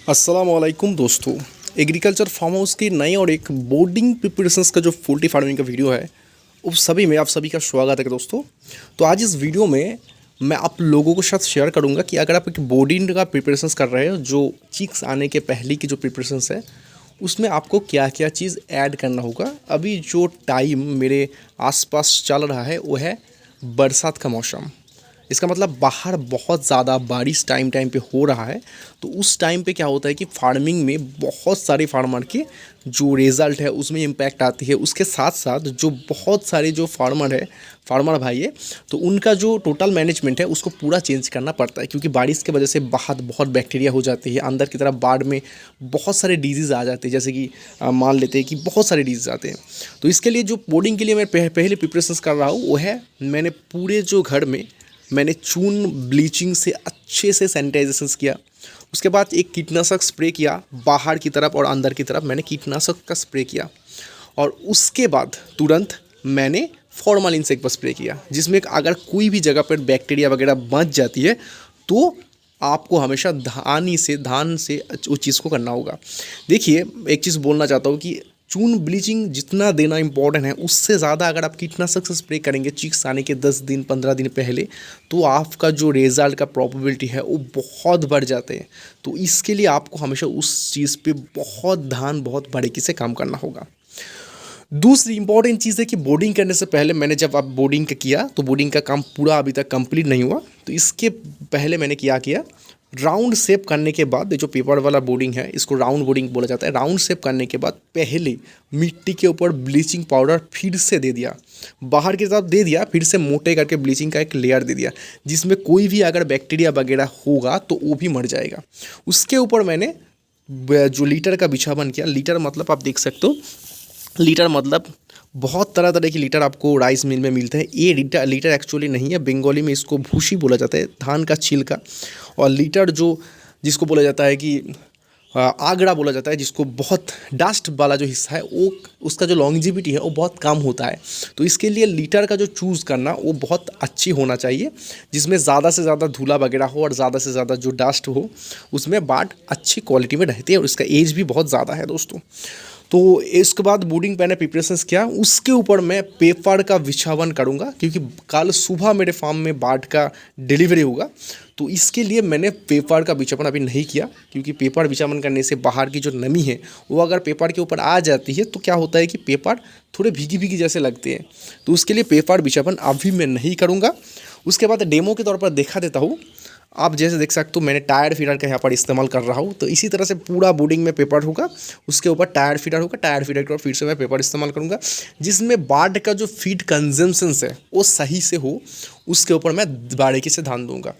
अस्सलामुअलैकुम दोस्तों। Agriculture farm house की नई और एक बोर्डिंग प्रिपरेशंस का जो पोल्ट्री फार्मिंग का वीडियो है उस सभी में आप सभी का स्वागत है दोस्तों। तो आज इस वीडियो में मैं आप लोगों के साथ शेयर करूंगा कि अगर आप एक बोर्डिंग का प्रिपरेशंस कर रहे हो, जो चिक्स आने के पहले की जो प्रिपरेशंस है उसमें आपको क्या क्या चीज़ ऐड करना होगा। अभी जो टाइम मेरे आसपास चल रहा है वो है बरसात का मौसम। इसका मतलब बाहर बहुत ज़्यादा बारिश टाइम टाइम पे हो रहा है। तो उस टाइम पे क्या होता है कि फार्मिंग में बहुत सारे फार्मर के जो रिज़ल्ट है उसमें इम्पैक्ट आती है। उसके साथ साथ जो बहुत सारे जो फार्मर भाई है, तो उनका जो टोटल मैनेजमेंट है उसको पूरा चेंज करना पड़ता है, क्योंकि बारिश की वजह से बाहर बहुत बैक्टीरिया हो जाती है। अंदर की तरफ बाढ़ में बहुत सारे डिजीज़ आ जाते हैं, जैसे कि मान लेते हैं कि बहुत सारे डिजीज़ आते हैं। तो इसके लिए जो बोर्डिंग के लिए मैं पहले प्रिपरेशंस कर रहा हूँ वो है, मैंने पूरे जो घर में मैंने चून ब्लीचिंग से अच्छे से सैनिटाइजेशन किया। उसके बाद एक कीटनाशक स्प्रे किया, बाहर की तरफ और अंदर की तरफ मैंने कीटनाशक का स्प्रे किया। और उसके बाद तुरंत मैंने फॉर्मालिन से एक बार स्प्रे किया, जिसमें अगर कोई भी जगह पर बैक्टीरिया वगैरह बच जाती है तो आपको हमेशा धान से उस चीज़ को करना होगा। देखिए, एक चीज़ बोलना चाहता हूँ कि चून ब्लीचिंग जितना देना इम्पॉर्टेंट है, उससे ज़्यादा अगर आप कीटनाशक से स्प्रे करेंगे चिक्स आने के 10 दिन 15 दिन पहले, तो आपका जो रिज़ल्ट का प्रोबेबिलिटी है वो बहुत बढ़ जाते हैं। तो इसके लिए आपको हमेशा उस चीज़ पे बहुत बारीकी से काम करना होगा। दूसरी इंपॉर्टेंट चीज़ है कि बोर्डिंग करने से पहले मैंने जब आप बोर्डिंग का किया तो बोर्डिंग का काम पूरा अभी तक कंप्लीट नहीं हुआ। तो इसके पहले मैंने क्या किया, राउंड शेप करने के बाद, जो पेपर वाला बोर्डिंग है इसको राउंड बोर्डिंग बोला जाता है। राउंड शेप करने के बाद पहले मिट्टी के ऊपर ब्लीचिंग पाउडर फिर से दे दिया, बाहर की तरफ दे दिया, फिर से मोटे करके ब्लीचिंग का एक लेयर दे दिया, जिसमें कोई भी अगर बैक्टीरिया वगैरह होगा तो वो भी मर जाएगा। उसके ऊपर मैंने जो लीटर का बिछावन किया। लीटर मतलब आप देख सकते हो, लीटर मतलब बहुत तरह तरह की लीटर आपको राइस मिल में मिलते हैं। ये लीटर एक्चुअली नहीं है, बंगाली में इसको भूसी बोला जाता है, धान का छिलका। और लीटर जिसको बोला जाता है कि आगड़ा बोला जाता है, जिसको बहुत डस्ट वाला जो हिस्सा है वो, उसका जो लॉन्जिविटी है वो बहुत कम होता है। तो इसके लिए लीटर का जो चूज़ करना वो बहुत अच्छी होना चाहिए, जिसमें ज़्यादा से ज़्यादा धूला वगैरह हो और ज़्यादा से ज़्यादा जो डस्ट हो, उसमें बाट अच्छी क्वालिटी में रहती है। और इसका एज भी बहुत ज़्यादा है दोस्तों। तो इसके बाद बोर्डिंग मैंने प्रिपरेशंस किया, उसके ऊपर मैं पेपर का बिछावन करूंगा, क्योंकि कल सुबह मेरे फार्म में बाढ़ का डिलीवरी होगा। तो इसके लिए मैंने पेपर का बिछावन अभी नहीं किया, क्योंकि पेपर बिछावन करने से बाहर की जो नमी है वो अगर पेपर के ऊपर आ जाती है तो क्या होता है कि पेपर थोड़े भीगी भीगी जैसे लगते हैं। तो उसके लिए पेपर बिछावन अभी मैं नहीं करूँगा। उसके बाद डेमो के तौर पर दिखा देता हूँ। आप जैसे देख सकते हो मैंने टायर फीडर का यहाँ पर इस्तेमाल कर रहा हूँ। तो इसी तरह से पूरा बोर्डिंग में पेपर होगा, उसके ऊपर टायर फीडर होगा, टायर फीडर के ऊपर फिर से मैं पेपर इस्तेमाल करूँगा, जिसमें बाढ़ का जो फीड कंजम्पशंस है वो सही से हो, उसके ऊपर मैं बारीकी से ध्यान दूंगा।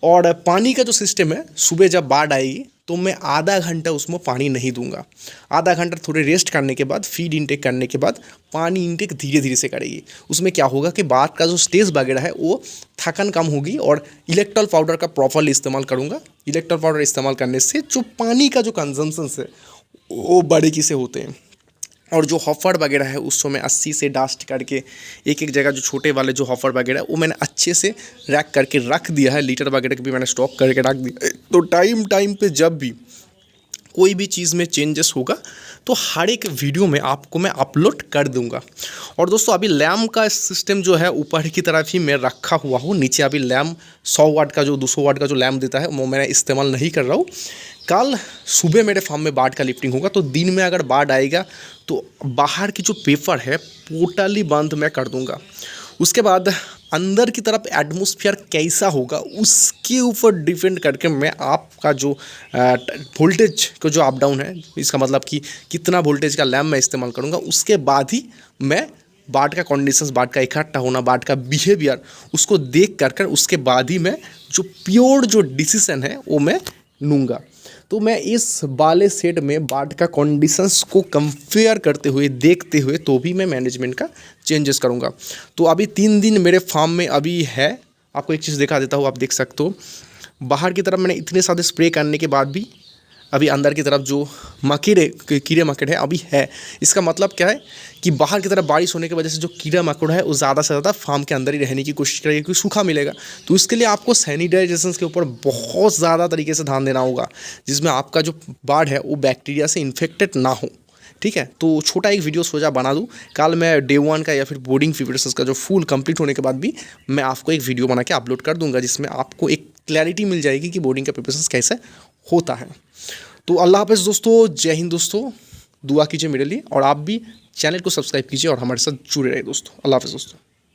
और पानी का जो सिस्टम है, सुबह जब बाढ़ आएगी तो मैं आधा घंटा उसमें पानी नहीं दूंगा। आधा घंटा थोड़े रेस्ट करने के बाद, फीड इनटेक करने के बाद पानी इनटेक धीरे धीरे से करेगी। उसमें क्या होगा कि बाढ़ का जो स्टेज वगैरह है वो थकन कम होगी। और इलेक्ट्रॉल पाउडर का प्रॉपरली इस्तेमाल करूँगा। इलेक्ट्रॉल पाउडर इस्तेमाल करने से जो पानी का जो कंजम्पशन है वो बारीकी से होते हैं। और जो हॉफर वगैरह है उसको मैं 80 से डस्ट करके एक एक जगह, जो छोटे वाले जो हॉफर वगैरह वो मैंने अच्छे से रैक करके रख दिया है। लीटर वगैरह के भी मैंने स्टॉक करके रख दिया। तो टाइम टाइम पे जब भी कोई भी चीज़ में चेंजेस होगा तो हर एक वीडियो में आपको मैं अपलोड कर दूंगा। और दोस्तों, अभी लैम्प का सिस्टम जो है ऊपर की तरफ ही मैं रखा हुआ हूँ। नीचे अभी लैम्प 100 वाट का, जो 200 वाट का जो लैम्प देता है वो मैंने इस्तेमाल नहीं कर रहा हूँ। कल सुबह मेरे फार्म में बाढ़ का लिफ्टिंग होगा, तो दिन में अगर बाढ़ आएगा तो बाहर की जो पेपर है टोटली बंद मैं कर दूंगा। उसके बाद अंदर की तरफ एटमॉस्फेयर कैसा होगा उसके ऊपर डिपेंड करके मैं आपका जो वोल्टेज का जो अप डाउन है, इसका मतलब कि कितना वोल्टेज का लैम्प मैं इस्तेमाल करूँगा, उसके बाद ही मैं बाढ़ का कंडीशंस, बाढ़ का इकट्ठा होना, बाढ़ का बिहेवियर, उसको देख कर उसके बाद ही मैं जो प्योर जो डिसीजन है वो मैं लूँगा। तो मैं इस वाले सेट में बाढ़ का कंडीशंस को कंपेयर करते हुए, देखते हुए तो भी मैं मैनेजमेंट का चेंजेस करूँगा। तो अभी 3 दिन मेरे फार्म में अभी है। आपको एक चीज़ दिखा देता हूँ, आप देख सकते हो बाहर की तरफ मैंने इतने सारे स्प्रे करने के बाद भी अभी अंदर की तरफ जो कीड़े मकोड़े अभी है। इसका मतलब क्या है कि बाहर की तरफ बारिश होने की वजह से जो कीड़ा मकोड़ा है वो ज़्यादा से ज़्यादा फार्म के अंदर ही रहने की कोशिश करेगा क्योंकि सूखा मिलेगा। तो इसके लिए आपको सैनिटाइजेशन के ऊपर बहुत ज़्यादा तरीके से ध्यान देना होगा, जिसमें आपका जो बाड़ है वो बैक्टीरिया से इन्फेक्टेड ना हो। ठीक है, तो छोटा एक वीडियो सोचा बना दूँ। कल मैं डे 1 का या फिर बोर्डिंग प्रिपरेशंस का जो फुल कंप्लीट होने के बाद भी मैं आपको एक वीडियो बना के अपलोड कर दूंगा, जिसमें आपको एक क्लैरिटी मिल जाएगी कि बोर्डिंग का प्रिपरेशंस कैसे होता है। तो अल्लाह हाफ़िज़ दोस्तों, जय हिंद दोस्तों, दुआ कीजिए मेरे लिए और आप भी चैनल को सब्सक्राइब कीजिए और हमारे साथ जुड़े रहिए दोस्तों। अल्लाह हाफ़िज़ दोस्तों।